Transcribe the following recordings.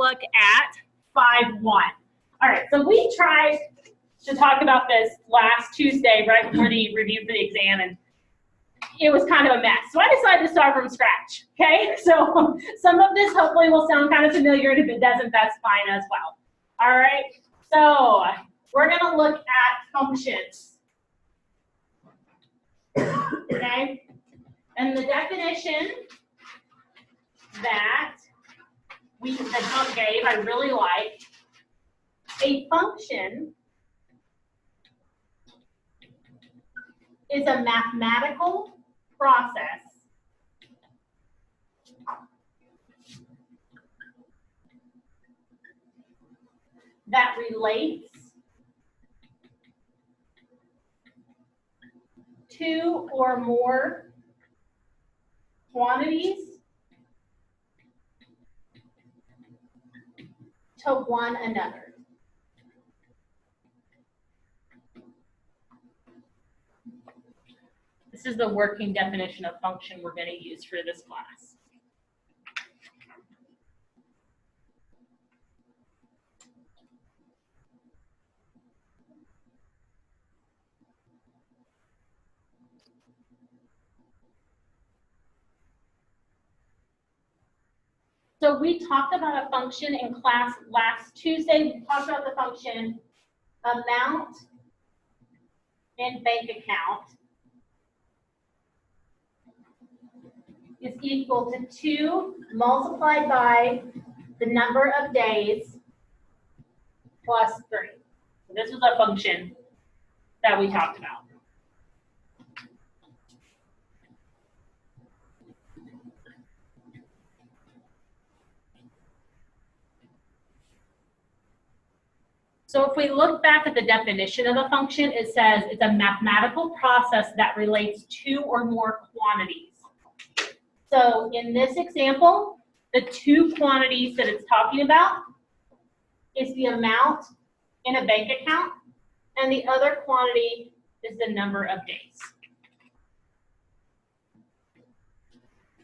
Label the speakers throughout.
Speaker 1: look at 5.1. All right, so we tried to talk about this last Tuesday right before the review for the exam, and it was kind of a mess. So I decided to start from scratch, okay? So some of this hopefully will sound kind of familiar, and if it doesn't, that's fine as well. All right, so we're gonna look at functions, okay? And the definition that Tom gave, I really like. A function is a mathematical process that relates two or more quantities to one another. This is the working definition of function we're going to use for this class. So we talked about a function in class last Tuesday. We talked about the function amount in bank account is equal to 2 multiplied by the number of days plus 3. So this was a function that we talked about. So if we look back at the definition of a function, it says it's a mathematical process that relates two or more quantities. So in this example, the two quantities that it's talking about is the amount in a bank account, and the other quantity is the number of days.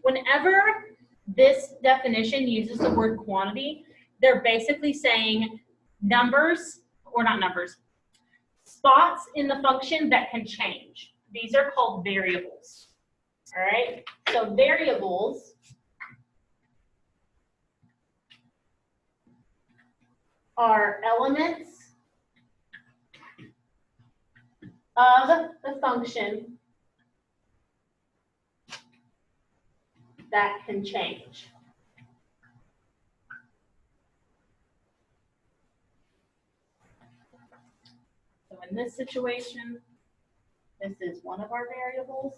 Speaker 1: Whenever this definition uses the word quantity, they're basically saying numbers, or not numbers, spots in the function that can change. These are called variables. All right, so variables are elements of the function that can change. So in this situation, this is one of our variables.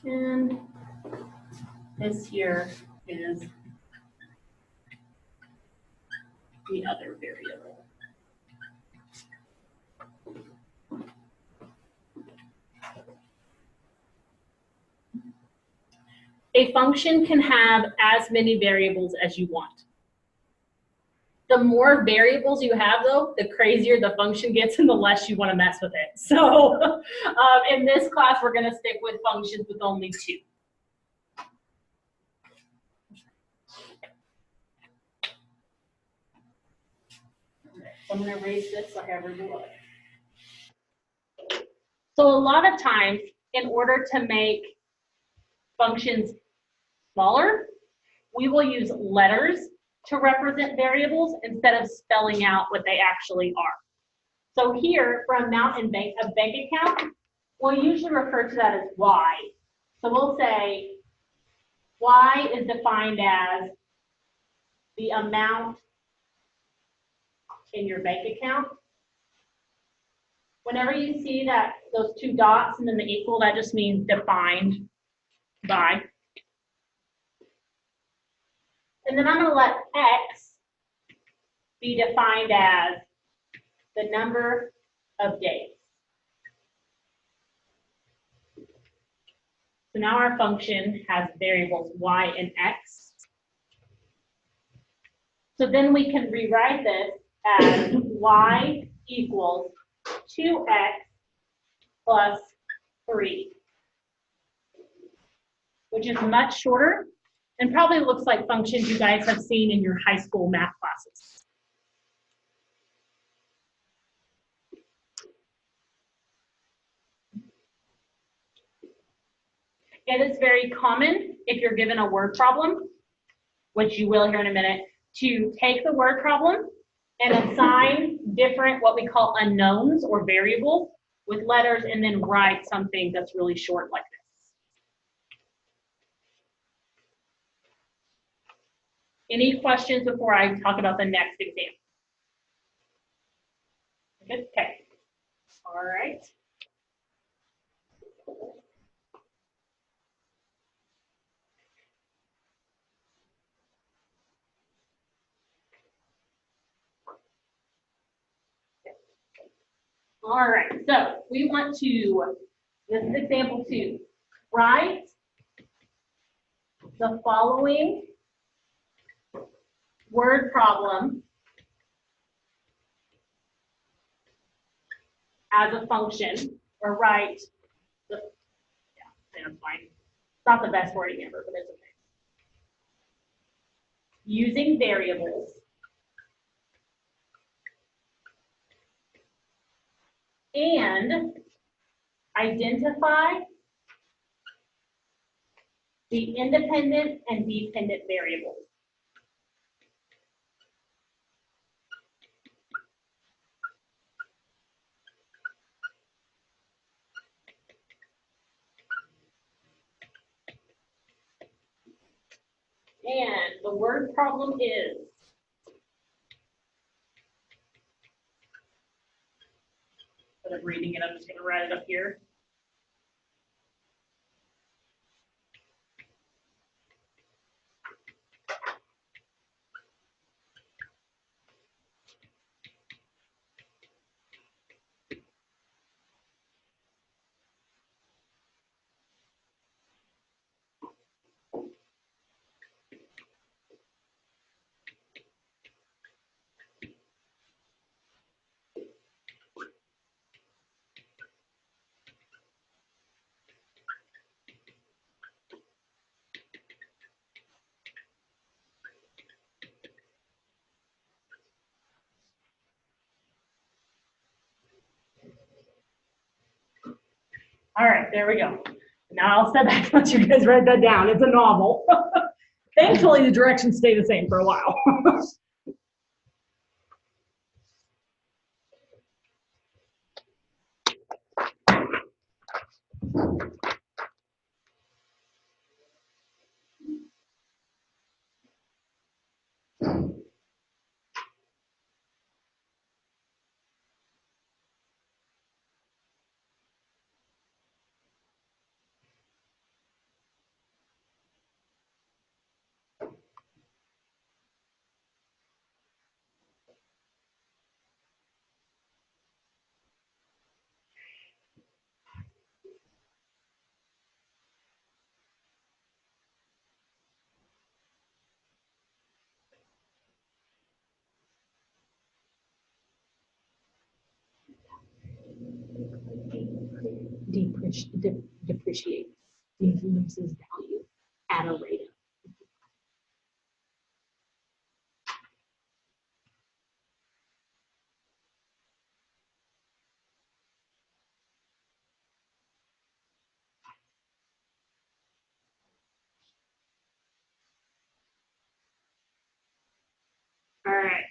Speaker 1: And this here is the other variable. A function can have as many variables as you want. The more variables you have, though, the crazier the function gets and the less you want to mess with it. So in this class, we're going to stick with functions with only 2. I'm going to erase this so I have room below it. So a lot of times, in order to make functions smaller, we will use letters to represent variables instead of spelling out what they actually are. So here, for amount in a bank account, we'll usually refer to that as Y. So we'll say Y is defined as the amount in your bank account. Whenever you see that those 2 dots and then the equal, that just means defined by. And then I'm going to let X be defined as the number of days. So now our function has variables Y and X. So then we can rewrite this as Y equals 2X plus 3. which is much shorter and probably looks like functions you guys have seen in your high school math classes. It is very common if you're given a word problem, which you will here in a minute, to take the word problem and assign different what we call unknowns or variables with letters and then write something that's really short like this. Any questions before I talk about the next example? Okay. All right. All right, so we want to, this is example 2, write the following word problem as a function, or write the, yeah, that's fine. It's not the best wording ever, but it's okay. Using variables and identify the independent and dependent variables. And the word problem is instead of reading it, I'm just going to write it up here. All right, there we go. Now I'll step back once you guys write that down. It's a novel. Thankfully, the directions stay the same for a while. Depreciates, loses value at a rate of. All right.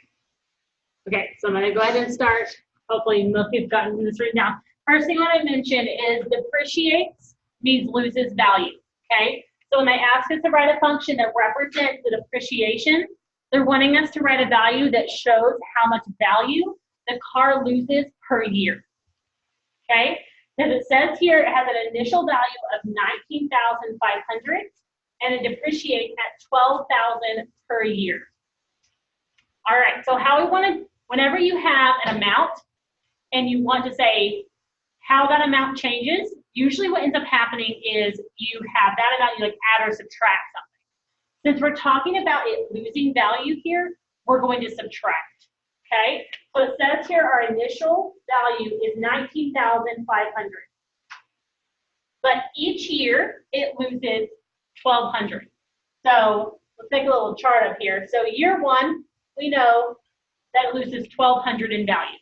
Speaker 1: Okay, so I'm going to go ahead and start. Hopefully, most of you have gotten this written down. First thing I want to mention is depreciates means loses value. Okay, so when they ask us to write a function that represents the depreciation, they're wanting us to write a value that shows how much value the car loses per year. Okay, because it says here it has an initial value of $19,500 and it depreciates at $12,000 per year. All right, so how we want to, whenever you have an amount and you want to say how that amount changes, usually what ends up happening is you have that amount, you like add or subtract something. Since we're talking about it losing value here, we're going to subtract, okay? So it says here our initial value is $19,500. But each year it loses 1,200. So let's take a little chart up here. So year one, we know that it loses 1,200 in value.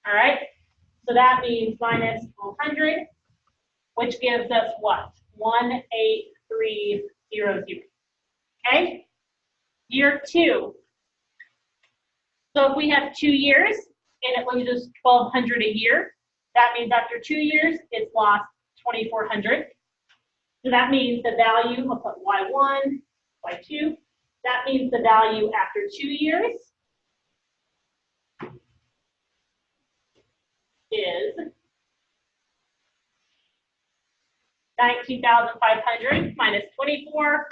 Speaker 1: All right. So that means minus 1,200, which gives us what? 1,830. Okay. Year two. So if we have 2 years and it loses 1,200 a year, that means after 2 years, it's lost 2,400. So that means the value, I'll put Y1, Y2. That means the value after 2 years is 19,500 minus 24,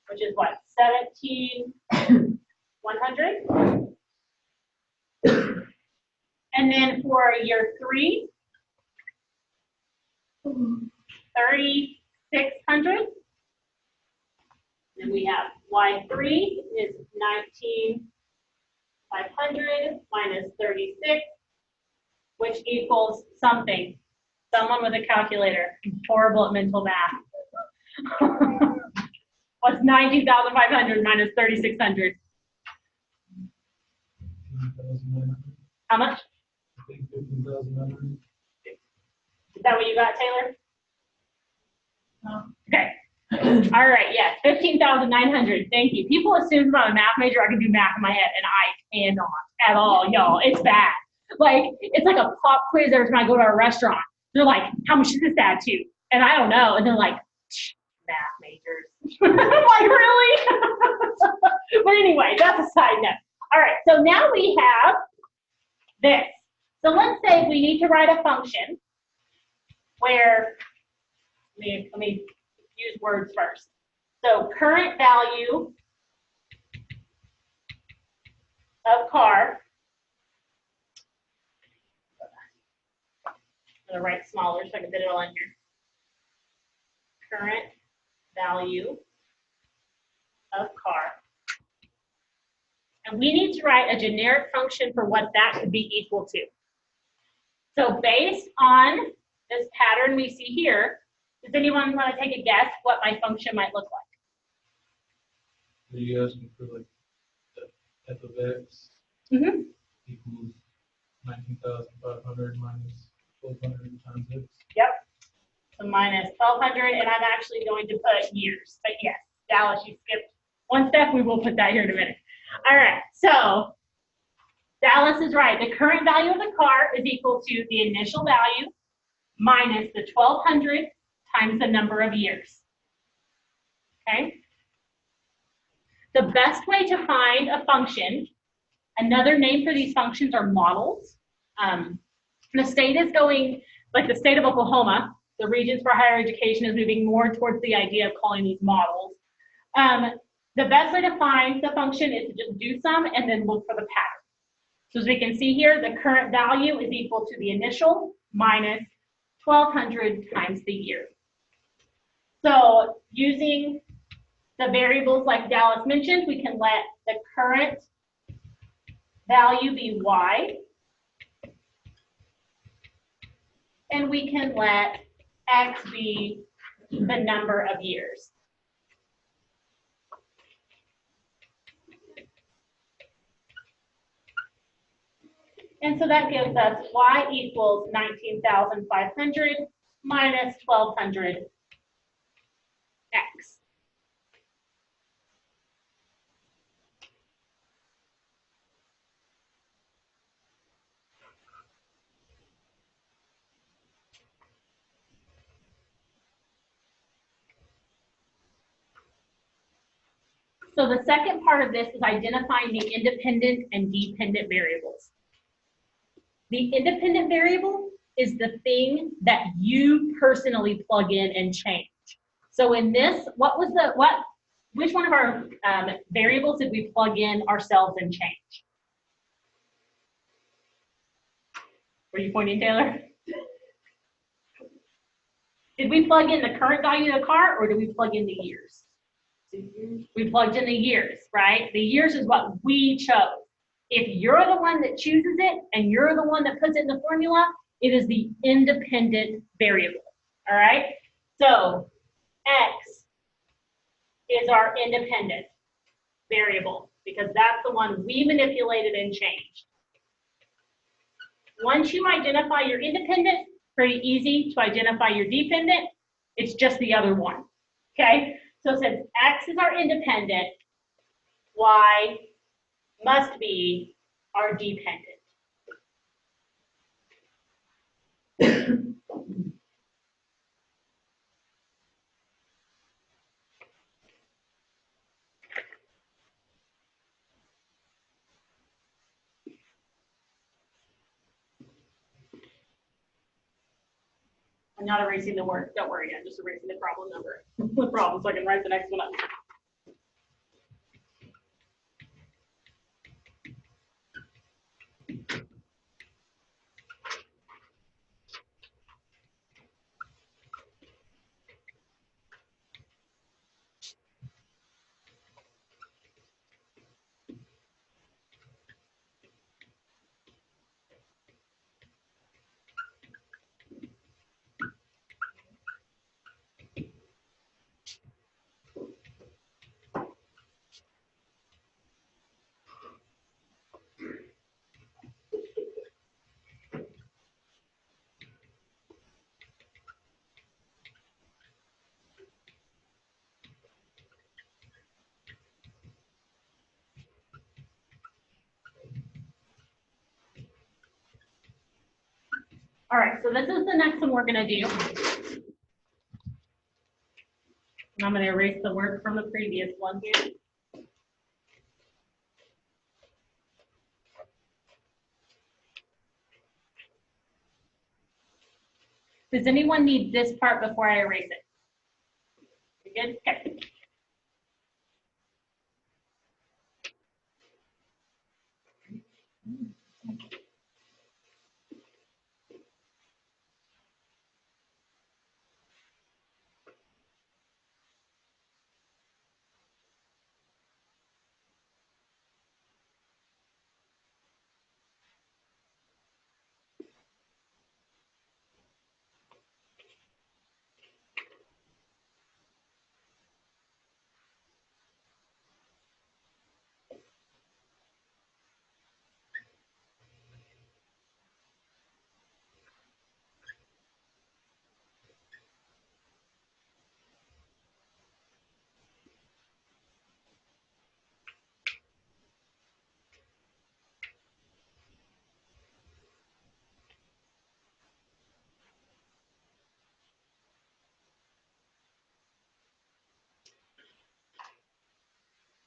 Speaker 1: which is what? 17,100. And then for year three, 3,600. Then we have Y3 is 19,500 minus 36, which equals something. Someone with a calculator. I'm horrible at mental math. What's 19,500 minus 3,600? How much?
Speaker 2: I think 15,900.
Speaker 1: Is that what you got, Taylor? No. Okay. All right, yes, 15,900. Thank you. People assume I'm a math major, I can do math in my head, and I cannot at all, y'all. It's bad. Like, it's like a pop quiz every time I go to a restaurant. They're like, how much does this add to? And I don't know. And they're like, math majors. I'm like, really? But anyway, that's a side note. All right, so now we have this. So let's say we need to write a function where, let me use words first. So current value of car. I'm going to write smaller so I can fit it all in here. Current value of car. And we need to write a generic function for what that could be equal to. So based on this pattern we see here, does anyone want to take a guess what my function might look like?
Speaker 2: Are you asking for like the f of x equals 19,500 minus 1,200 times x?
Speaker 1: Yep. So minus 1,200, and I'm actually going to put years. But yes, Dallas, you skipped one step. We will put that here in a minute. All right. So Dallas is right. The current value of the car is equal to the initial value minus the 1,200 times the number of years. Okay? The best way to find a function, another name for these functions are models. The state is going, like the state of Oklahoma, the Regents for Higher Education is moving more towards the idea of calling these models. The best way to find the function is to just do some and then look for the pattern. So as we can see here, the current value is equal to the initial minus 1,200 times the year. So using the variables like Dallas mentioned, we can let the current value be y, and we can let x be the number of years. And so that gives us y equals 19,500 minus 1,200 x. So the second part of this is identifying the independent and dependent variables. The independent variable is the thing that you personally plug in and change. So in this, which one of our variables did we plug in ourselves and change? Were you pointing, Taylor? Did we plug in the current value of the car, or did we plug in the years? We plugged in the years, right? The years is what we chose. If you're the one that chooses it and you're the one that puts it in the formula, it is the independent variable, all right? So x is our independent variable because that's the one we manipulated and changed. Once you identify your independent, pretty easy to identify your dependent. It's just the other one, okay? So since X is our independent, Y must be our dependent. I'm not erasing the word, don't worry, I'm just erasing the problem number. The problem, so I can write the next one up. All right, so this is the next one we're gonna do. And I'm gonna erase the word from the previous one here. Does anyone need this part before I erase it? You good? Okay.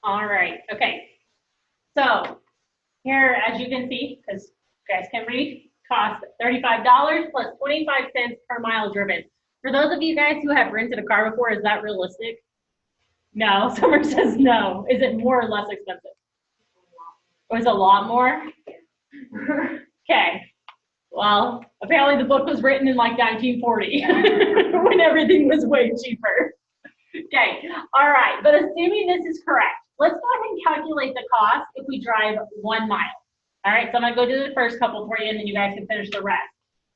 Speaker 1: All right, okay. So here, as you can see, because you guys can read, cost $35 plus 25 cents per mile driven. For those of you guys who have rented a car before, is that realistic? No, Summer says no. Is it more or less expensive? Or is it a lot more? Okay. Well, apparently the book was written in like 1940 when everything was way cheaper. Okay, all right, but assuming this is correct, let's go ahead and calculate the cost if we drive 1 mile. All right, so I'm gonna go do the first couple for you and then you guys can finish the rest.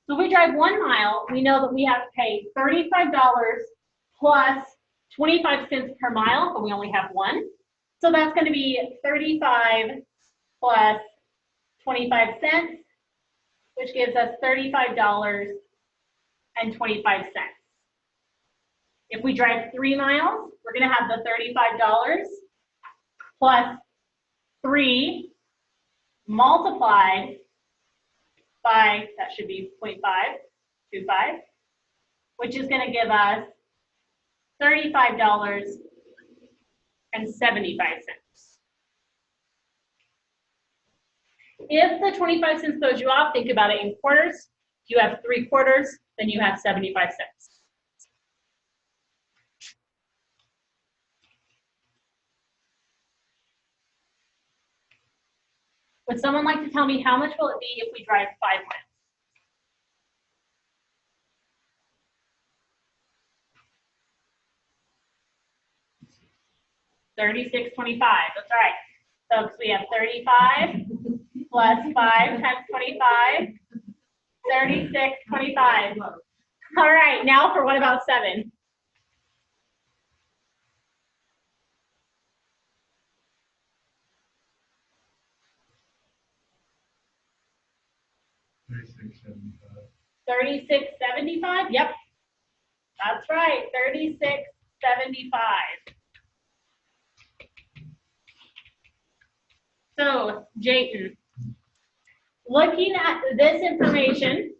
Speaker 1: So if we drive 1 mile, we know that we have to pay $35 plus 25 cents per mile, but we only have one. So that's gonna be 35 plus 25 cents, which gives us $35.25. If we drive 3 miles, we're going to have the $35 plus 3 multiplied by, that should be 0.525, which is going to give us $35.75. If the 25 cents throws you off, think about it in quarters. If you have 3 quarters, then you have 75 cents. Would someone like to tell me how much will it be if we drive 5 miles? $36.25. That's right. So we have 35 plus 5 times 25, 36.25. All right, now for what about 7?
Speaker 2: 3675.
Speaker 1: 3675? Yep. That's right, 3675. So, Jayton, looking at this information,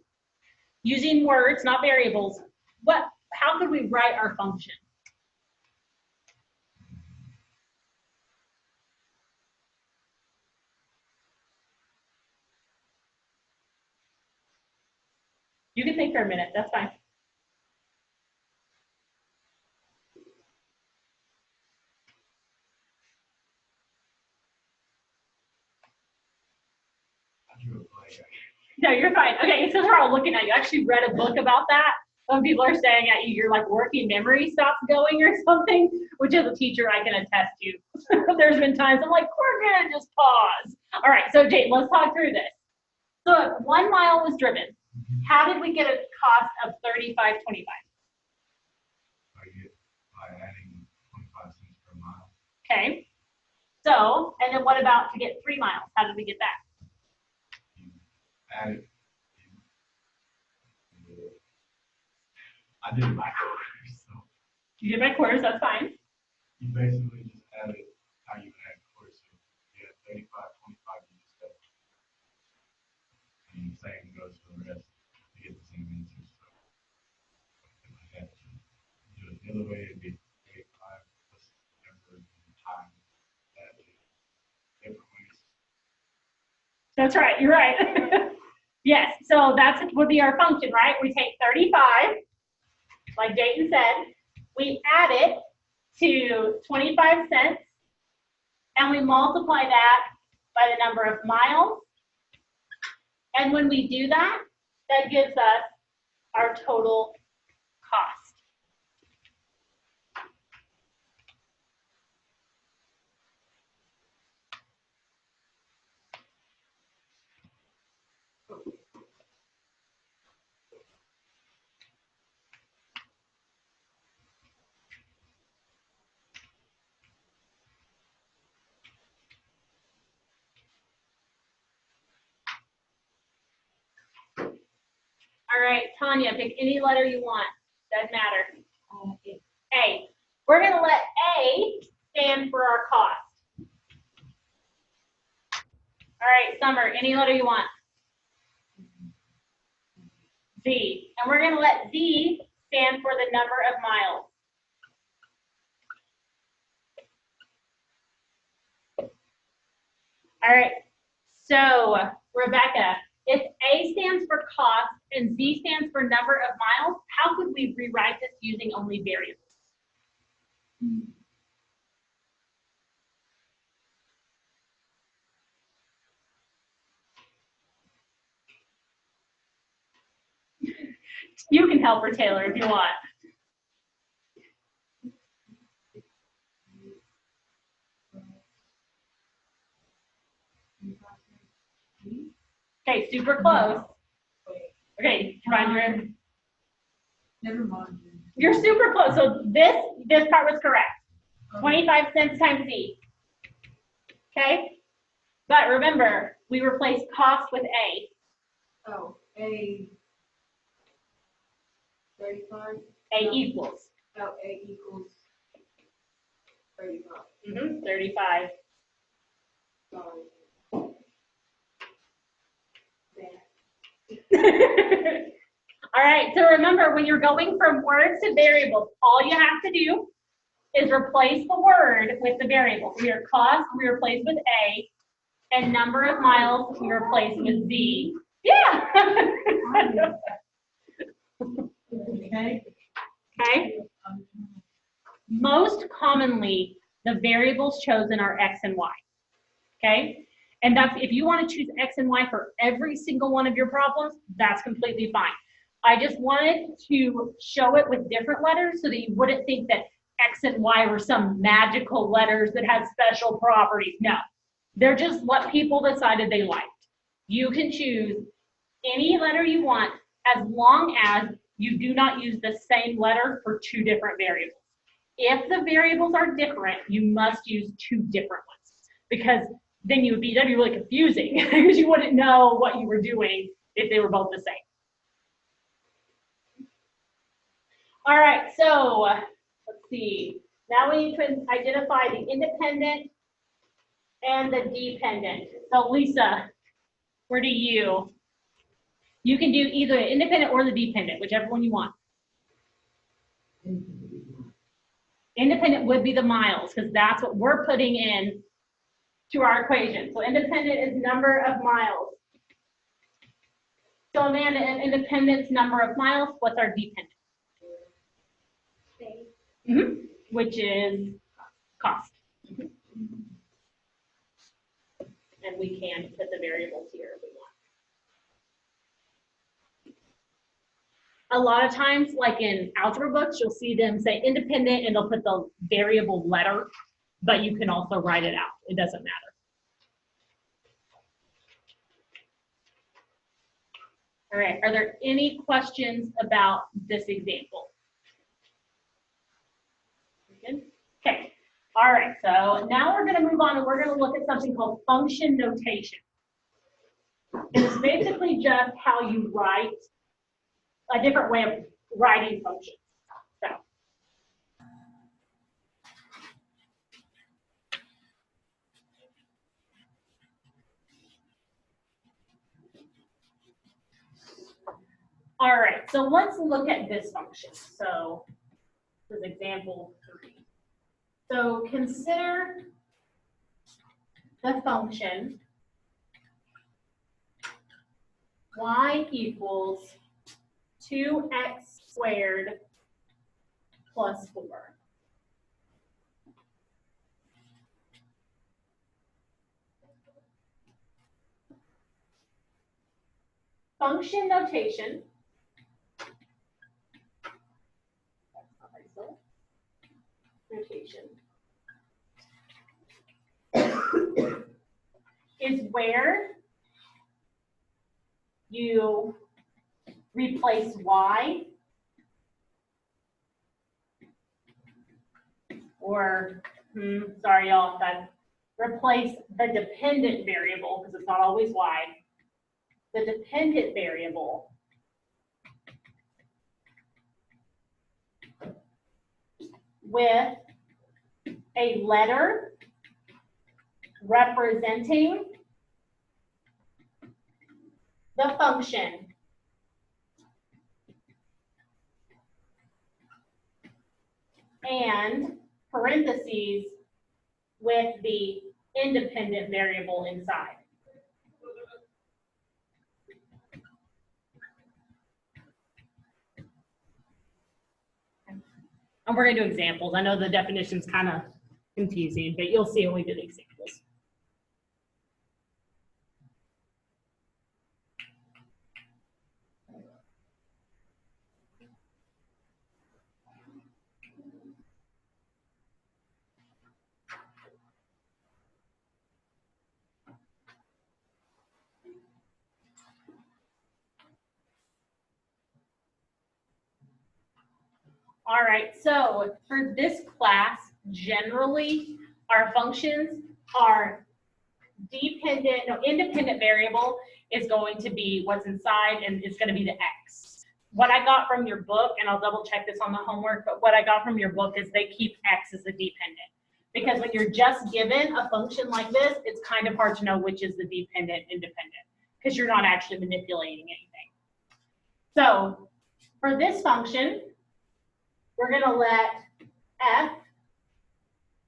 Speaker 1: using words, not variables, how could we write our function? You can think for a minute, that's fine. No, you're fine. Okay, it's because we're all looking at you. I actually read a book about that. When people are staring at you, your like working memory stops going or something, which as a teacher I can attest to. There's been times I'm like, we're gonna just pause. All right, so Jay, let's talk through this. So if 1 mile was driven, how did we get a cost of $35.25?
Speaker 2: By adding 25 cents per mile.
Speaker 1: Okay. So, and then what about to get 3 miles? How did we get that?
Speaker 2: You added. I did it by quarters, so.
Speaker 1: You did by quarters, that's fine.
Speaker 2: You basically just added how you add quarters. So you had 35, 25, you just said. And the same goes for the rest to get the same answer. So if I had to do it the other way, it'd be 35 plus effort and time. That different ways.
Speaker 1: That's right, you're right. Yes, so that would be our function, right? We take 35, like Dayton said, we add it to 25 cents, and we multiply that by the number of miles. And when we do that, that gives us our total cost. All right, Tanya, pick any letter you want. Doesn't matter. A. We're going to let A stand for our cost. All right, Summer, any letter you want. Z. And we're going to let Z stand for the number of miles. All right, so Rebecca, if A stands for cost and Z stands for number of miles, how could we rewrite this using only variables? You can help her, Taylor, if you want. Okay, super close. Okay, find your.
Speaker 3: Never mind.
Speaker 1: You're super close. So this part was correct. 25 cents times Z. Okay? But remember, we replaced cost with A.
Speaker 3: Oh, A 35.
Speaker 1: A equals.
Speaker 3: Oh, A equals 35.
Speaker 1: 35.
Speaker 3: Sorry.
Speaker 1: All right, so remember, when you're going from words to variables, all you have to do is replace the word with the variable. So your cost, we replace with A, and number of miles, we replace with Z. Yeah.
Speaker 3: Okay.
Speaker 1: Okay. Most commonly, the variables chosen are X and Y. Okay. And that's, if you want to choose X and Y for every single one of your problems, that's completely fine. I just wanted to show it with different letters so that you wouldn't think that X and Y were some magical letters that had special properties. No, they're just what people decided they liked. You can choose any letter you want as long as you do not use the same letter for two different variables. If the variables are different, you must use two different ones, because then that'd be really confusing because you wouldn't know what you were doing if they were both the same. All right, so let's see. Now we need to identify the independent and the dependent. So Lisa, where do you can do either the independent or the dependent, whichever one you want. Independent would be the miles, because that's what we're putting in to our equation. So independent is number of miles. So Amanda, independent's number of miles, what's our dependent? Which is cost. And we can put the variables here if we want. A lot of times, like in algebra books, you'll see them say independent and they'll put the variable letter, but you can also write it out. It doesn't matter. All right, are there any questions about this example? Good? Okay, all right, so now we're gonna move on and we're gonna look at something called function notation. It's basically just how you write, a different way of writing functions. So. All right, so let's look at this function. So this is example 3. So consider the function y equals 2x squared plus 4. Function notation. Is where you replace y or, sorry y'all, that replace the dependent variable, because it's not always y, the dependent variable with a letter representing the function and parentheses with the independent variable inside. And we're going to do examples. I know the definition's kind of confusing, but you'll see when we do the examples. All right, so for this class, generally, our functions are independent variable is going to be what's inside, and it's going to be the x. What I got from your book, and I'll double check this on the homework, but what I got from your book is they keep x as the dependent. Because when you're just given a function like this, it's kind of hard to know which is the dependent, independent, because you're not actually manipulating anything. So for this function, we're going to let f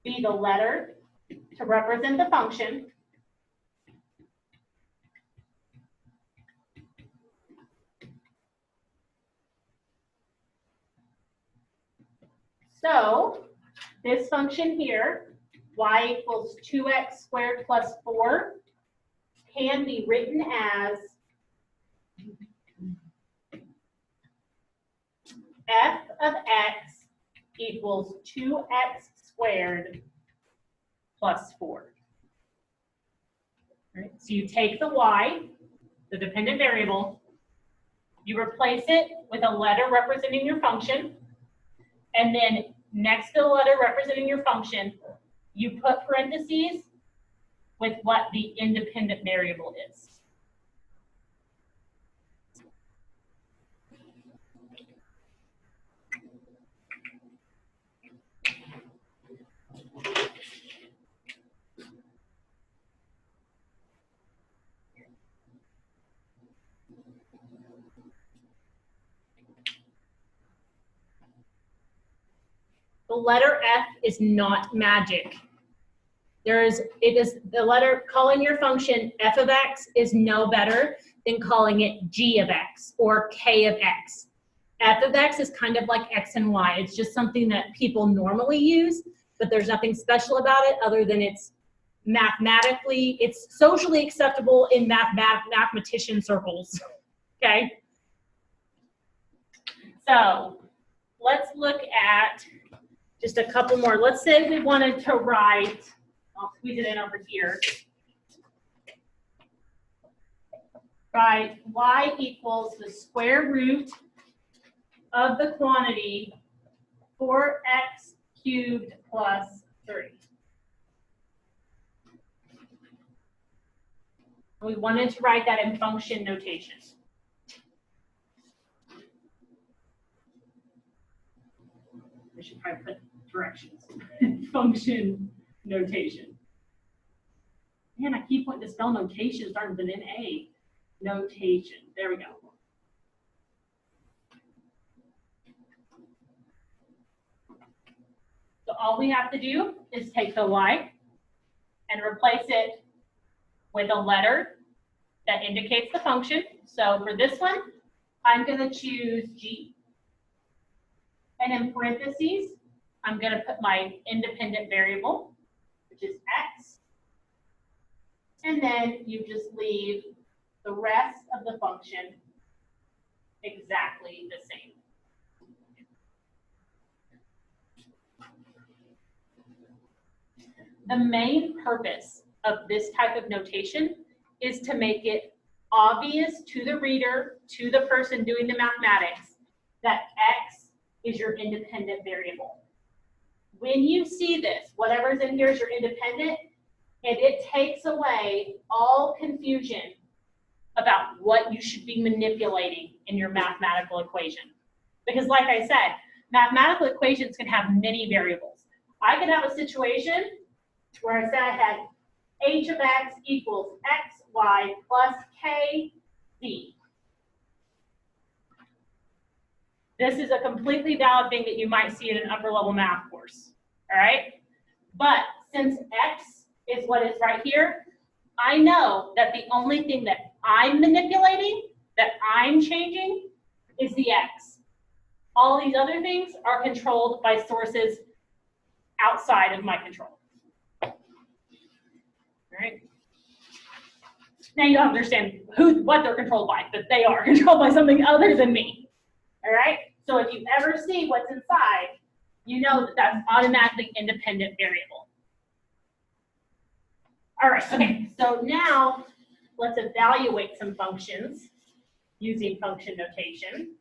Speaker 1: be the letter to represent the function. So this function here, y equals 2x squared plus 4, can be written as f of x equals 2x squared plus 4. Right? So you take the y, the dependent variable, you replace it with a letter representing your function, and then next to the letter representing your function, you put parentheses with what the independent variable is. The letter F is not magic. The letter, calling your function f of x is no better than calling it g of x or k of x. F of x is kind of like x and y. It's just something that people normally use, but there's nothing special about it other than it's socially acceptable in mathematician circles, okay? So let's look at just a couple more. Let's say we wanted to write, I'll squeeze it in over here. Write y equals the square root of the quantity 4x cubed plus 3. We wanted to write that in function notation. I should probably put directions. Function notation. Man, I keep wanting to spell notation starting with an N-A. Notation. There we go. So all we have to do is take the y and replace it with a letter that indicates the function. So for this one, I'm going to choose G. And in parentheses, I'm going to put my independent variable, which is x. And then you just leave the rest of the function exactly the same. The main purpose of this type of notation is to make it obvious to the reader, to the person doing the mathematics, that x is your independent variable. When you see this, whatever's in here is your independent, and it takes away all confusion about what you should be manipulating in your mathematical equation. Because like I said, mathematical equations can have many variables. I could have a situation where I said I had h of x equals xy plus kz. This is a completely valid thing that you might see in an upper level math course, all right? But since x is what is right here, I know that the only thing that I'm manipulating, that I'm changing, is the x. All these other things are controlled by sources outside of my control. All right? Now you don't understand what they're controlled by, but they are controlled by something other than me. All right? So if you ever see what's inside, you know that that's automatically independent variable. All right, okay, so now let's evaluate some functions using function notation.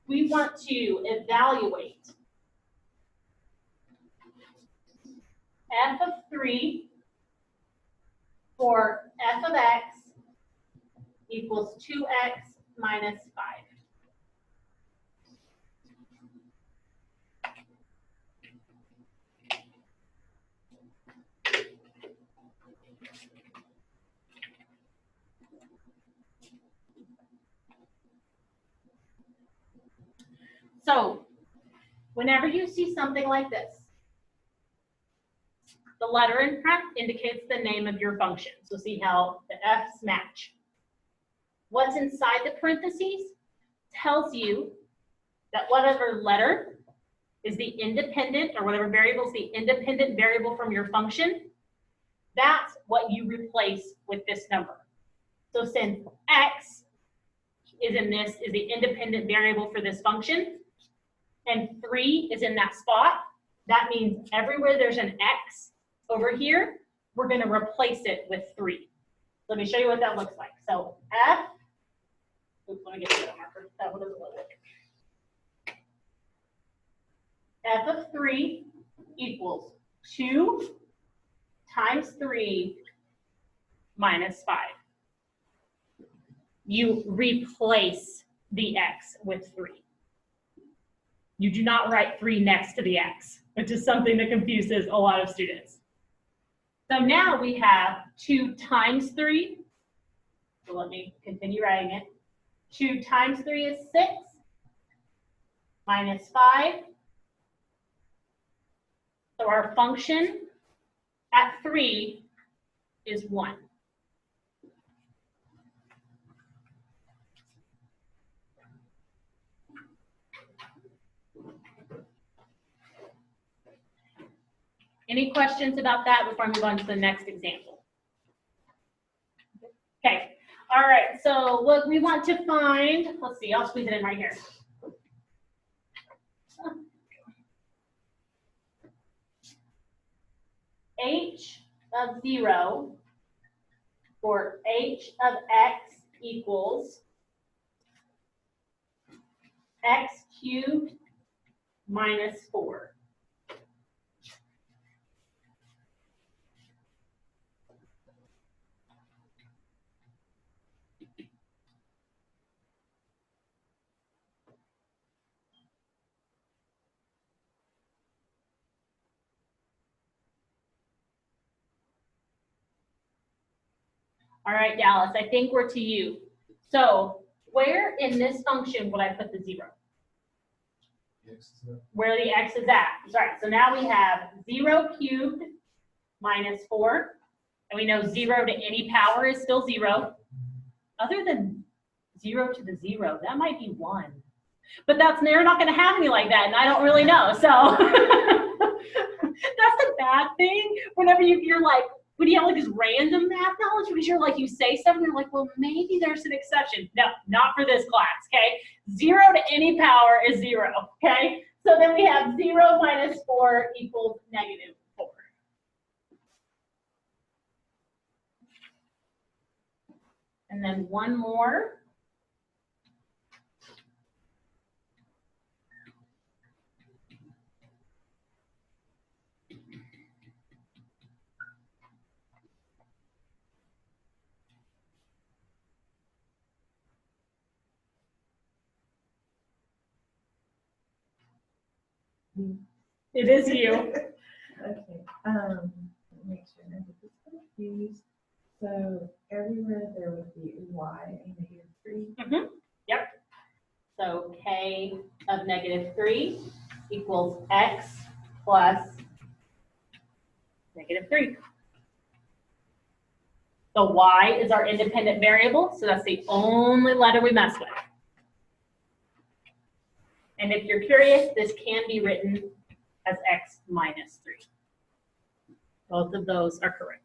Speaker 1: We want to evaluate f of 3 for f of x equals 2x minus 5. So whenever you see something like this, the letter in front indicates the name of your function. So see how the F's match. What's inside the parentheses tells you that whatever letter is the independent, or whatever variable is the independent variable from your function, that's what you replace with this number. So since x is the independent variable for this function, and 3 is in that spot, that means everywhere there's an x over here, we're going to replace it with 3. Let me show you what that looks like. So f, oops, let me get the marker. That one doesn't look like. F of 3 equals 2 times 3 minus 5. You replace the x with 3. You do not write 3 next to the x, which is something that confuses a lot of students. So now we have 2 times 3 So let me continue writing it. 2 times 3 is 6, minus 5. So our function at 3 is 1. Any questions about that before I move on to the next example? Okay, all right, so look, we want to find, let's see, I'll squeeze it in right here. H of 0 for h of x equals x cubed minus 4. All right, Dallas, I think we're to you. So where in this function would I put the 0? Where the x is at. Right, so now we have 0 cubed minus 4. And we know 0 to any power is still 0. Other than 0 to the 0, that might be 1. But they're not going to have any like that, and I don't really know. So that's the bad thing. Whenever you're like, when you have like this random math knowledge, because you're like, you say something, you're like, well, maybe there's an exception. No, not for this class, okay? 0 to any power is 0, okay? So then we have 0 minus 4 equals negative 4. And then one more. It is you.
Speaker 4: Okay, make sure I don't get this confused. So everywhere there would be y a negative 3.
Speaker 1: Mm-hmm. Yep. So k of negative 3 equals x plus negative 3. The y is our independent variable, so that's the only letter we mess with. And if you're curious, this can be written as x minus 3. Both of those are correct.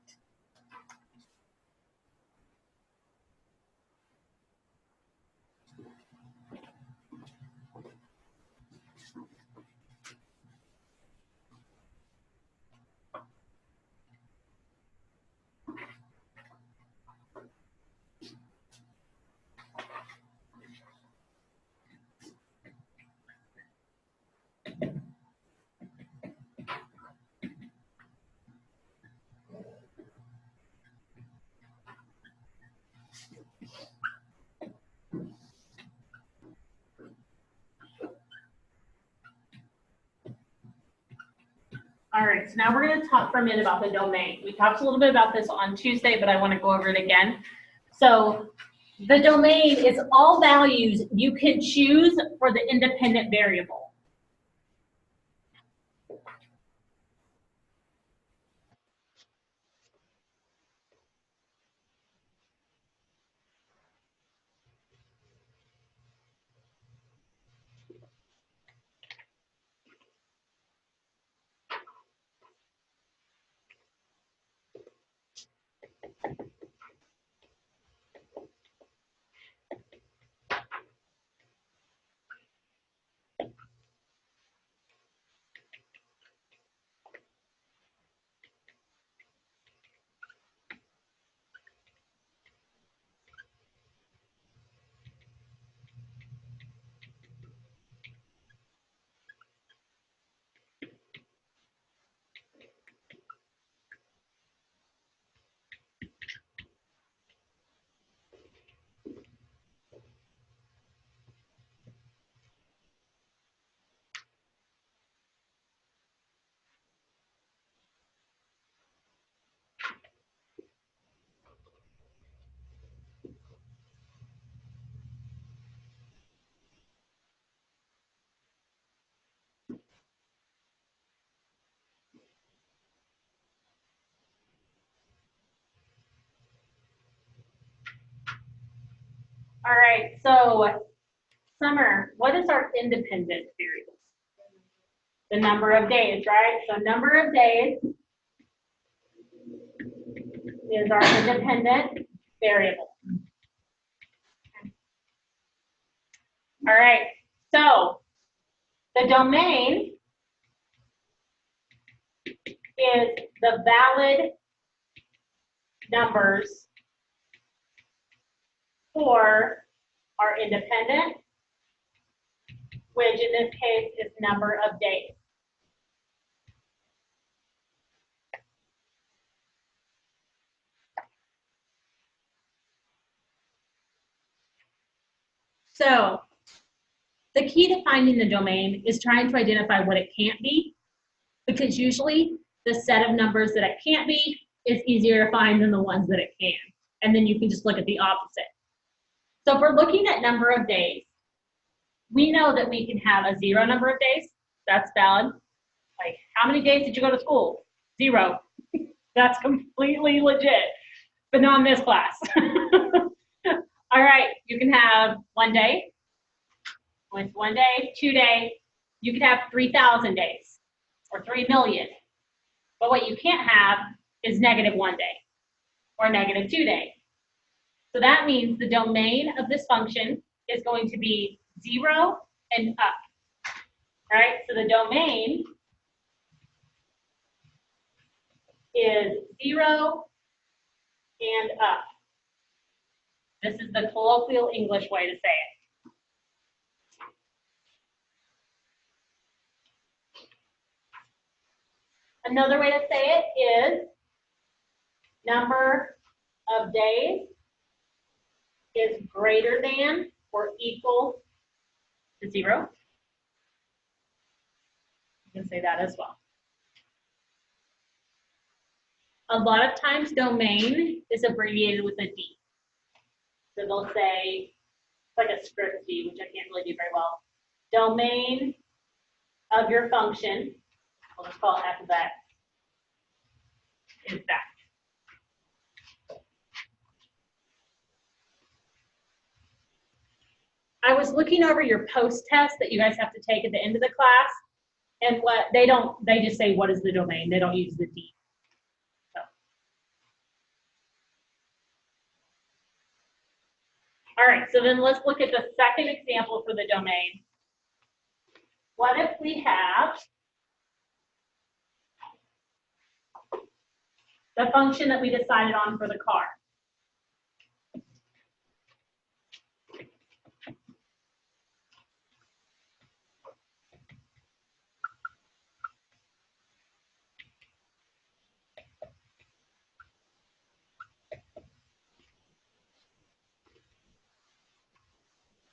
Speaker 1: All right, so now we're going to talk for a minute about the domain. We talked a little bit about this on Tuesday, but I want to go over it again. So the domain is all values you can choose for the independent variable. All right, so Summer, what is our independent variable? The number of days, right? So number of days is our independent variable. All right, so the domain is the valid numbers for our independent, which in this case is number of days. So the key to finding the domain is trying to identify what it can't be, because usually the set of numbers that it can't be is easier to find than the ones that it can. And then you can just look at the opposite. So if we're looking at number of days, we know that we can have a 0 number of days. That's valid. Like, how many days did you go to school? 0. That's completely legit, but not in this class. All right, you can have 1 day, with 1 day, 2 day. You can have 3,000 days or 3 million. But what you can't have is -1 day or -2 day. So that means the domain of this function is going to be 0 and up. All right, so the domain is 0 and up. This is the colloquial English way to say it. Another way to say it is number of days is greater than or equal to 0. You can say that as well. A lot of times domain is abbreviated with a D. So they'll say, like a script D, which I can't really do very well. Domain of your function, I'll just call it after that, is that. I was looking over your post test that you guys have to take at the end of the class, and what they just say, what is the domain? They don't use the D. So. All right, so then let's look at the second example for the domain. What if we have the function that we decided on for the car?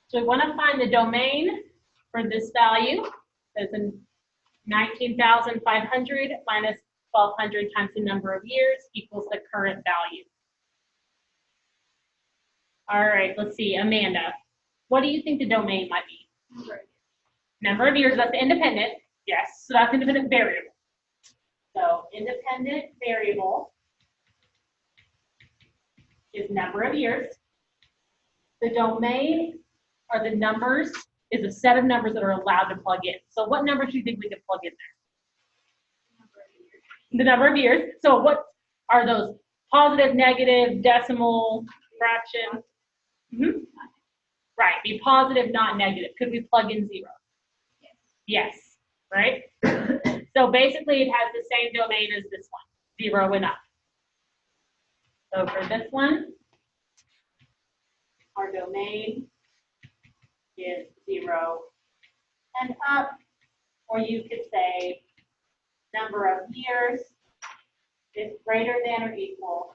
Speaker 1: So we want to find the domain for this value. That's 19,500 minus 1,200 times the number of years equals the current value. All right, let's see, Amanda. What do you think the domain might be? Number of years, that's independent. Yes, so that's independent variable. So independent variable is number of years. The domain are the numbers, is a set of numbers that are allowed to plug in. So what numbers do you think we could plug in there? The number of years. So what are those? Positive, negative, decimal, fraction? Mm-hmm. Right, be positive, not negative. Could we plug in 0? Yes, right? So basically it has the same domain as this one, 0 and up. So for this one, our domain is 0 and up, or you could say number of years is greater than or equal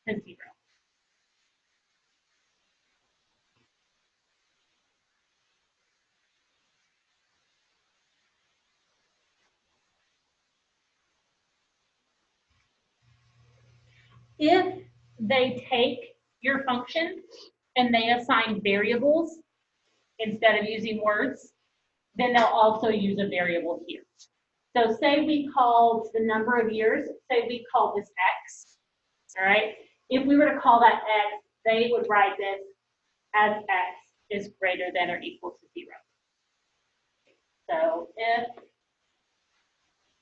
Speaker 1: to 0. If they take your function and they assign variables instead of using words, then they'll also use a variable here. So say we called the number of years, say we called this X, all right? If we were to call that X, they would write this as x is greater than or equal to 0. So if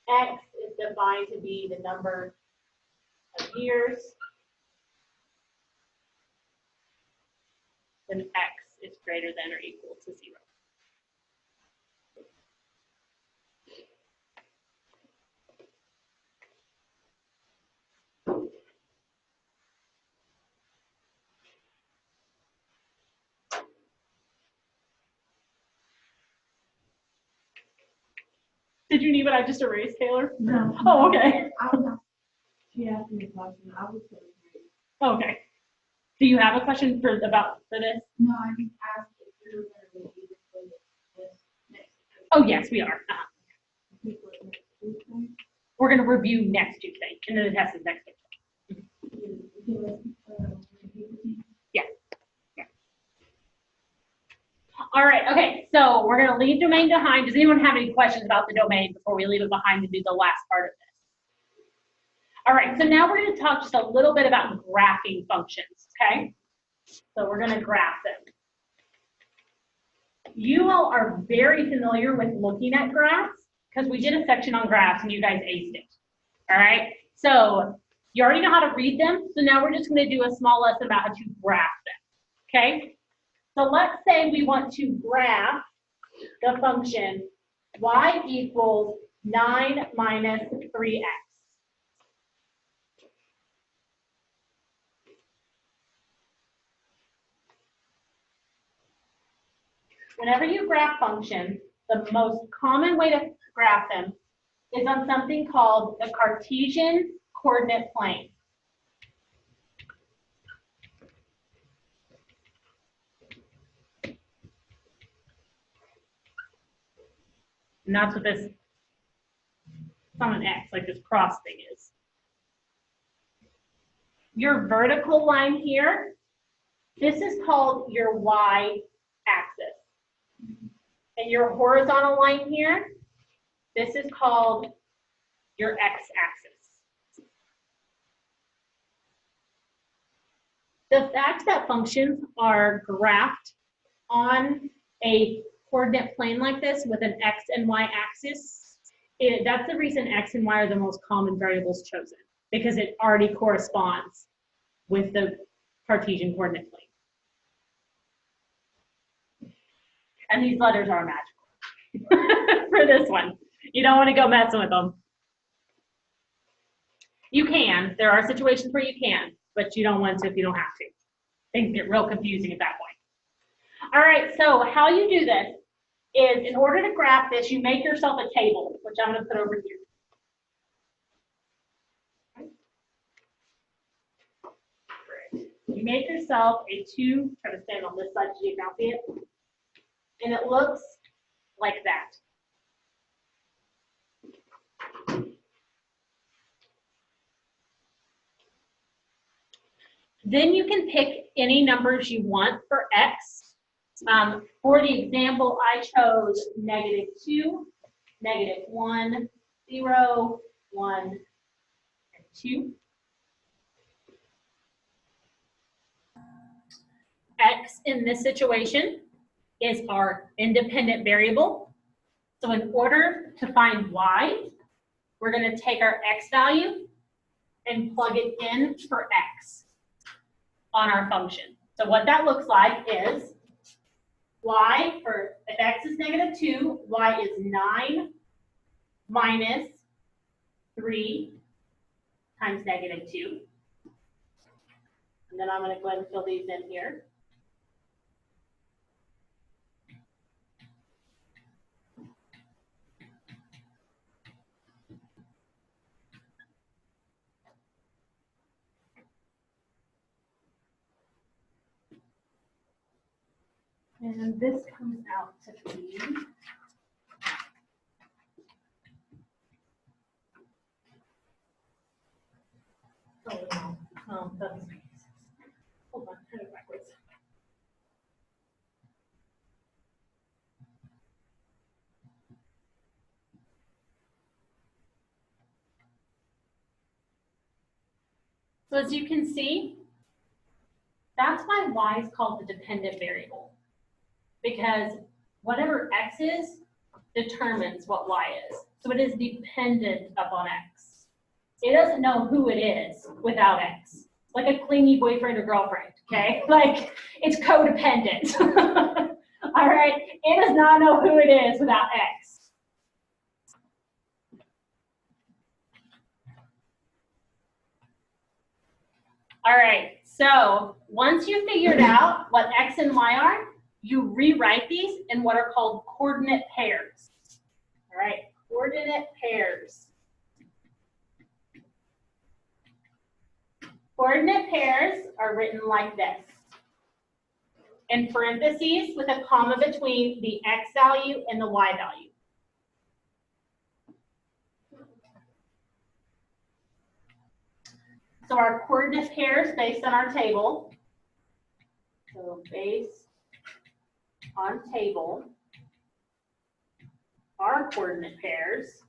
Speaker 1: x is defined to be the number of years, then x is greater than or equal to 0. Did you need what I just erased, Taylor?
Speaker 3: No.
Speaker 1: Oh, okay.
Speaker 3: I was not, she asked me a question, I was gonna read.
Speaker 1: Okay. Do you have a question for this?
Speaker 3: No, I just asked if you were gonna review this for this next.
Speaker 1: Oh, yes, we are.
Speaker 3: People next Tuesday.
Speaker 1: We're going to review next Tuesday, and then the test is next Tuesday.
Speaker 3: Review the team.
Speaker 1: All right, okay, so we're going to leave domain behind. Does anyone have any questions about the domain before we leave it behind to do the last part of this? All right, so now we're going to talk just a little bit about graphing functions, okay? So we're going to graph them. You all are very familiar with looking at graphs because we did a section on graphs and you guys aced it. All right, so you already know how to read them, so now we're just going to do a small lesson about how to graph them, okay? So let's say we want to graph the function y equals 9 minus 3x. Whenever you graph functions, the most common way to graph them is on something called the Cartesian coordinate plane. And that's what this, it's on an X, like this cross thing is. Your vertical line here, this is called your y-axis. And your horizontal line here, this is called your x-axis. The fact that functions are graphed on a coordinate plane like this with an x and y axis, that's the reason x and y are the most common variables chosen, because it already corresponds with the Cartesian coordinate plane. And these letters are magical for this one. You don't want to go messing with them. You can. There are situations where you can, but you don't want to if you don't have to. Things get real confusing at that point. All right, so how you do this is in order to graph this, you make yourself a table, which I'm going to put over here. You make yourself a try to stand on this side so you can see it. And it looks like that. Then you can pick any numbers you want for x. For the example, I chose -2, -1, 0, 1, and 2. X in this situation is our independent variable. So in order to find y, we're going to take our x value and plug it in for x on our function. So what that looks like is y, for if x is -2, y is 9 minus 3 times -2. And then I'm going to go ahead and fill these in here. And this comes out to be that's hold on, turn it backwards. So as you can see, That's why y is called the dependent variable. Because whatever x is determines what y is. So it is dependent upon x. It doesn't know who it is without x. Like a clingy boyfriend or girlfriend, okay? Like, it's codependent. All right? It does not know who it is without x. All right, so once you figured out what x and y are, you rewrite these in what are called coordinate pairs. All right, coordinate pairs. Coordinate pairs are written like this. In parentheses with a comma between the x value and the y value. So our coordinate pairs based on our table. So based on table, our coordinate pairs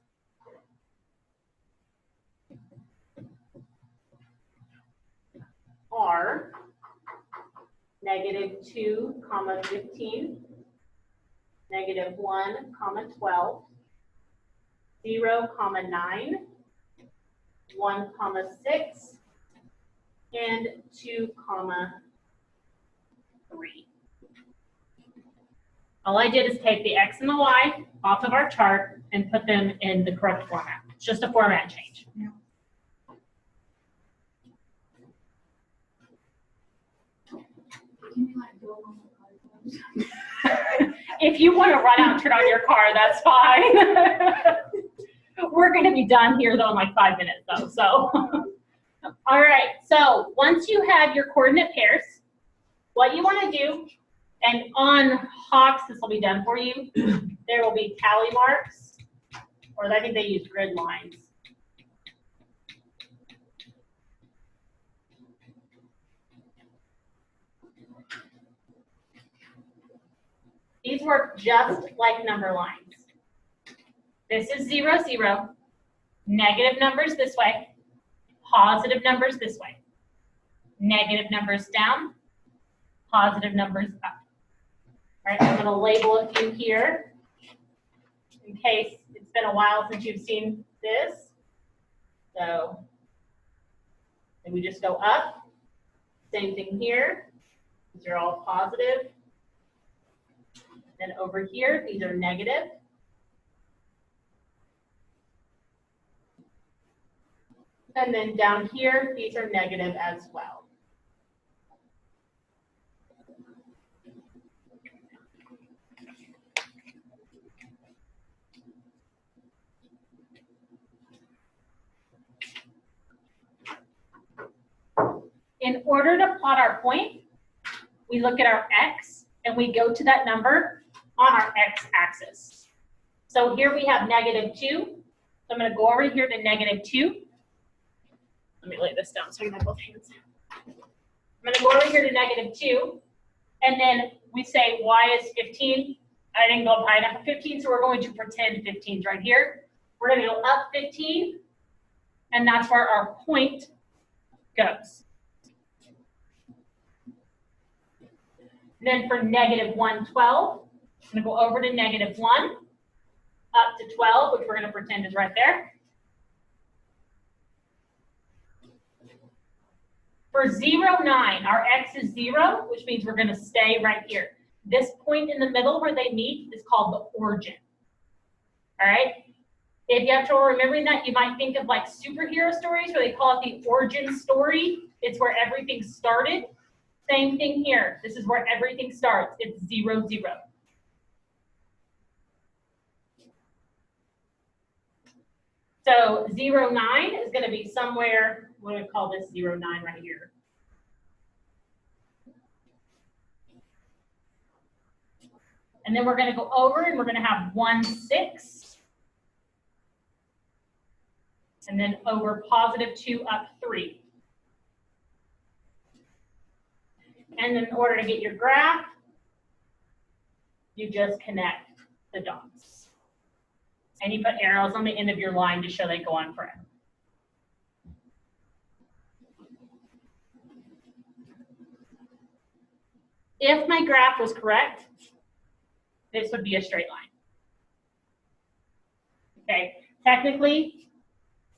Speaker 1: are -2, 15, -1, 12, 0, 9, 1, 6, and 2, 3. All I did is take the x and the y off of our chart and put them in the correct format. It's just a format change.
Speaker 4: Yeah.
Speaker 3: Can you like go on the card?
Speaker 1: If you want to run out and turn on your car, that's fine. We're going to be done here though in like 5 minutes though. So, all right. So once you have your coordinate pairs, what you want to do, and on Hawks, this will be done for you. There will be tally marks, or I think they use grid lines. These work just like number lines. This is 0, 0. Negative numbers this way. Positive numbers this way. Negative numbers down. Positive numbers up. All right, I'm going to label a few here in case it's been a while since you've seen this. So then we just go up. Same thing here. These are all positive. Then over here, these are negative. And then down here, these are negative as well. In order to plot our point, we look at our x and we go to that number on our x-axis. So here we have -2. So I'm going to go over here to -2. Let me lay this down so I can have both hands. I'm going to go over here to -2. And then we say y is 15. I didn't go high enough for 15, so we're going to pretend 15 is right here. We're going to go up 15. And that's where our point goes. Then for -1, 12, I'm going to go over to -1, up to 12, which we're going to pretend is right there. For 0, 9, our x is 0, which means we're going to stay right here. This point in the middle where they meet is called the origin. All right? If you have trouble remembering that, you might think of like superhero stories where they call it the origin story. It's where everything started. Same thing here. This is where everything starts. It's 0, 0. So 0, 9 is going to be somewhere, what do we call this 0, 9 right here? And then we're going to go over and we're going to have 1, 6. And then over +2, up 3. And in order to get your graph, you just connect the dots. And you put arrows on the end of your line to show they go on forever. if my graph was correct, this would be a straight line. Okay, technically,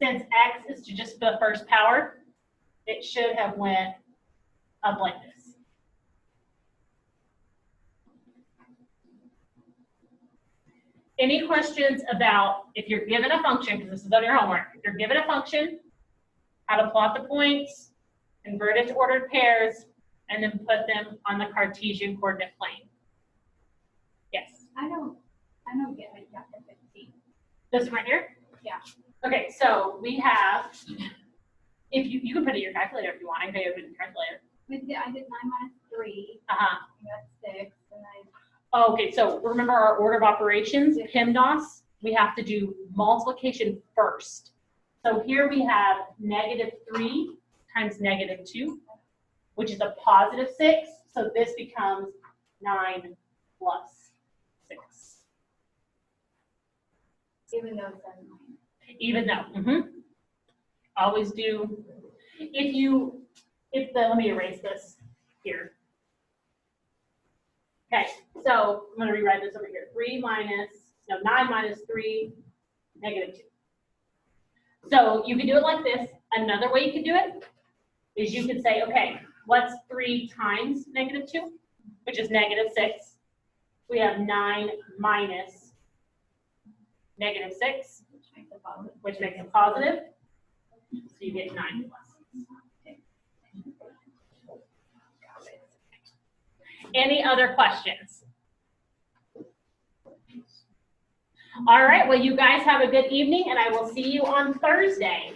Speaker 1: since x is to just the first power, it should have went up like this. Any questions about if you're given a function, because this is on your homework, if you're given a function, how to plot the points, convert it to ordered pairs, and then put them on the Cartesian coordinate plane? Yes.
Speaker 3: I don't get it, chapter 15.
Speaker 1: This one right here?
Speaker 3: Yeah.
Speaker 1: Okay, so we have, if you can put it in your calculator if you want, I can put it in your calculator.
Speaker 3: I did 9 minus 3,
Speaker 1: Uh-huh.
Speaker 3: I got 6, and
Speaker 1: Okay, so remember our order of operations, PIMDOS, we have to do multiplication first. So here we have -3 times -2, which is a +6. So this becomes 9 plus 6.
Speaker 3: even though it's 7 minus.
Speaker 1: Even though, always do, let me erase this here. Okay, so I'm gonna rewrite this over here. 9 minus 3, -2. So you can do it like this. Another way you could do it is you could say, okay, what's 3 times -2, which is -6. We have 9 minus -6,
Speaker 3: Which makes it positive.
Speaker 1: which makes it positive. So you get 9 plus 6. Any other questions? All right, well, you guys have a good evening, and I will see you on Thursday.